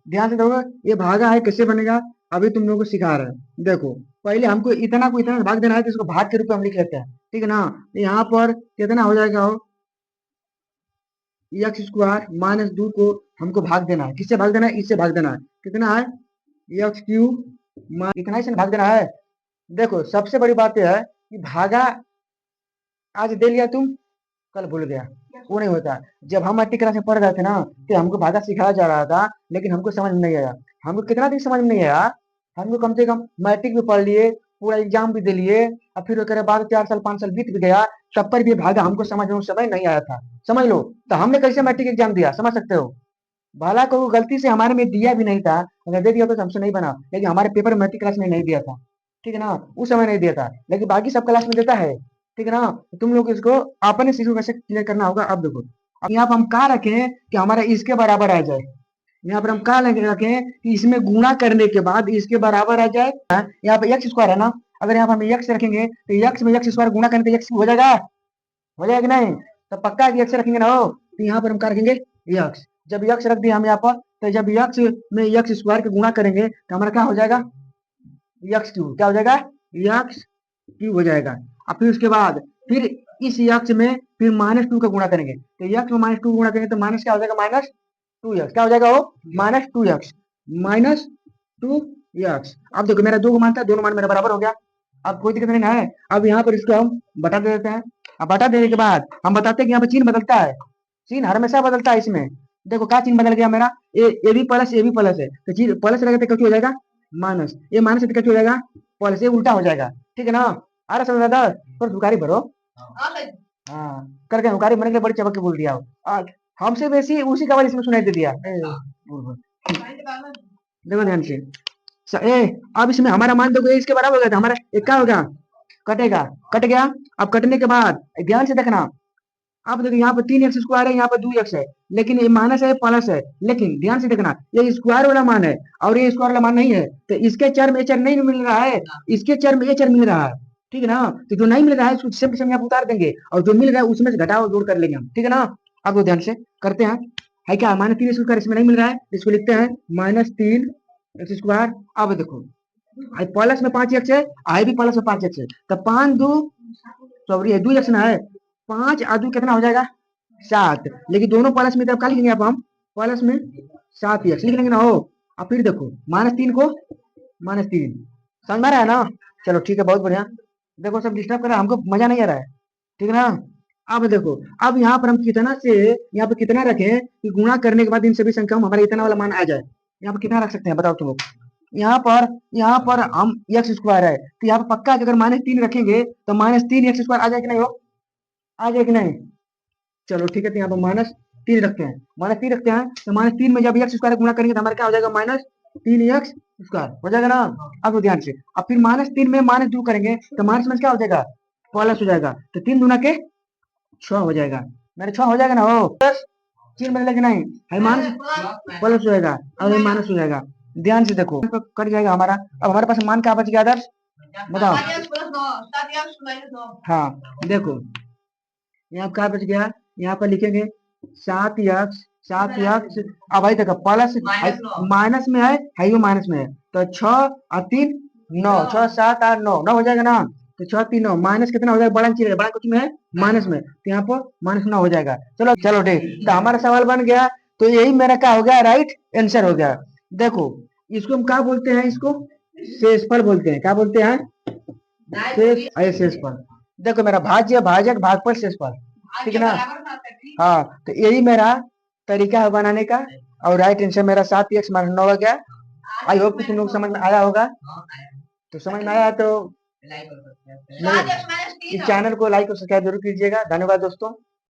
ध्यान से देखो, ये भागा है कैसे बनेगा, अभी तुम लोगों को सिखा रहे हैं। देखो, पहले हमको इतना को इतना भाग देना है, तो इसको भाग के रूप में हम लिख लेते हैं, ठीक है ना। यहाँ पर कितना हो जाएगा, हो एक्स स्क्वायर माइनस 2 को हमको भाग देना है, किससे भाग देना है, इससे भाग देना है। कितना है, एक्स क्यूब, इतना ही से भाग देना है। देखो सबसे बड़ी बात यह है कि भागा आज दे लिया तुम, कल भूल गया, वो नहीं होता। जब हम मट्टी क्लास में पढ़ रहे थे ना, तो हमको भागा सिखाया जा रहा था, लेकिन हमको समझ में नहीं आया। हमको कितना दिन समझ में नहीं आया, हमको कम से कम मैट्रिक भी पढ़ लिए, पूरा एग्जाम भी दे लिए, और फिर उसके बाद 4 साल 5 साल बीत भी गया, तब पर भी भागा हमको समझ में उस समय नहीं आया था। समझ लो, तो हमने कैसे मैट्रिक एग्जाम दिया, समझ सकते हो। भला को गलती से हमारे में दिया भी नहीं था, अगर दे दिया तो हमसे नहीं बना, लेकिन हमारे पेपर मैट्रिक क्लास में नहीं दिया था, ठीक है ना। उस समय नहीं दिया था, लेकिन बाकी सब क्लास में देता है, ठीक है ना। तो तुम लोग इसको अपने चीजों कैसे क्लियर करना होगा। अब देखो, अब यहाँ पर हम कहा रखें कि हमारा इसके बराबर आ जाए, यहाँ पर हम कहा रखें कि इसमें गुणा करने के बाद इसके बराबर आ जाए। यहाँ पे एक्स स्क्वायर है ना, अगर यहाँ पर हम एक्स रखेंगे तो एक्स में एक्स स्क्वायर गुणा करने तो एक्स हो जाएगा, हो जाएगा कि नहीं। तो पक्का एक्स रखेंगे ना, हो तो यहाँ पर हम क्या रखेंगे, एक्स। जब एक्स रख दिया हम यहाँ पर, तो जब एक्स में एक्स स्क्वायर के गुणा करेंगे तो हमारा क्या हो जाएगा, एक्स क्यूब। क्या हो जाएगा, एक्स क्यूब हो जाएगा। और फिर उसके बाद फिर इस एक्स में फिर -2 का गुणा करेंगे, तो एक्स में -2 गुणा करेंगे तो माइनस क्या हो जाएगा, -2x। क्या हो जाएगा, वो -2x, -2x। अब देखो मेरा 2 मान था, दोनों मान मेरा बराबर हो गया, अब कोई दिक्कत नहीं है। अब यहाँ पर इसको हम बटा दे देते हैं। अब बटा देने के बाद हम बताते हैं कि यहाँ पर चिन्ह बदलता है, चिन्ह हमेशा बदलता है इसमें। देखो क्या चिन्ह बदल गया मेरा, A B plus, A B plus है, तो चीज प्लस रहेगा तो क्या हो जाएगा, माइनस, ये माइनस है तो क्या हो जाएगा, प्लस, ये उल्टा हो जाएगा, ठीक है ना। आ रहा समझ दादा, पर दुकारी भरो। हाँ, कर गए हुकारी बने के बड़ी चबक के बोल दिया हो। हमसे बेसी उसी का आवाज इसमें सुनाई दे दिया। देखो ध्यान से, अब इसमें हमारा मान देखो, इसके बराबर हो गया था हमारा, एक क्या होगा, कटेगा, कट गया। अब कटने के बाद ध्यान से देखना, अब देखो यहाँ पर 3x स्क्वायर है, यहाँ पर 2x है, लेकिन ये माइनस है प्लस है, लेकिन ध्यान से देखना ये स्क्वायर वाला मान है और ये स्क्वायर वाला मान नहीं है, तो इसके चर में चर नहीं मिल रहा है, इसके चर में ये चर मिल रहा है, ठीक है ना। तो जो नहीं मिल रहा है उसको सेम यहाँ पर उतार देंगे, और जो मिल रहा है उसमें से घटाओ जोड़ कर लेंगे हम, ठीक है ना। अब वो ध्यान से करते हैं, है क्या, -3 स्क्वायर इसमें नहीं मिल रहा है, इसको लिखते हैं -3x स्क्वायर। अब देखो प्लस में 5x है, आई भी प्लस में 5x है, तो 5 2, सॉरी 2x ना है, 5 और 2 कितना हो जाएगा, 7। लेकिन दोनों प्लस में, तब क्या लिखेंगे आप, हम प्लस में 7x लिख लेंगे ना, हो। अब फिर देखो -3 को -3, समझ में आ रहा है ना। चलो ठीक है, बहुत बढ़िया। देखो सब डिस्टर्ब कर रहा है, हमको मजा नहीं आ रहा है, ठीक है ना। अब देखो, अब यहाँ पर हम कितना से, यहाँ पर कितना रखें कि गुणा करने के बाद इन सभी संख्याओं में हमारा इतना वाला मान आ जाए। यहाँ पर कितना रख सकते हैं बताओ तुम लोग। यहाँ पर हम एक्स स्क्वायर है, तो यहाँ पर पक्का अगर -3 रखेंगे तो -3x स्क्वायर आ जाए कि नहीं, हो आ जाए कि नहीं। चलो ठीक है, तो यहाँ पर -3 रखते हैं, -3 रखते हैं, तो -3 में जब एक्स स्क्वायर गुणा करेंगे तो हमारा क्या हो जाएगा, -3x स्क्वायर हो जाएगा ना। अब ध्यान से, अब फिर -3 में -2 करेंगे तो माइनस में क्या हो जाएगा, प्लस हो जाएगा, तो 3 दूना के 6 हो जाएगा, मेरे 6 हो जाएगा ना, हो प्लस चिन्ह बदलेगा नहीं, है माइनस प्लस हो जाएगा, और ये माइनस हो जाएगा। ध्यान से देखो कट जाएगा हमारा। अब हमारे पास मान क्या बच गया आदर्श, बताओ। हाँ देखो, यहाँ क्या बच गया, यहाँ पर लिखेंगे 7x। अब भाई देखो प्लस माइनस में है वो माइनस में है, तो 6 और 3 9, 6 7 8 9, 9 हो जाएगा ना। तो 6 3 9, माइनस कितना हो जाएगा, बड़ा चीज है, बड़ा कुछ में है माइनस में, तो यहाँ पर -9 हो जाएगा। चलो चलो ठीक, तो हमारा सवाल बन गया, तो यही मेरा क्या हो गया, राइट आंसर हो गया। देखो इसको हम क्या बोलते हैं, इसको शेषफल बोलते हैं, क्या बोलते हैं, शेषफल। देखो मेरा भाज्य भाजक भागफल शेषफल, ठीक है ना। हाँ, तो यही मेरा तरीका है बनाने का, और राइट आंसर मेरा 7x-9 हो गया। आई होप कि तुम लोग समझ में आया होगा। तो समझ में आया तो मेरे इस चैनल को लाइक और सब्सक्राइब जरूर कीजिएगा। धन्यवाद दोस्तों।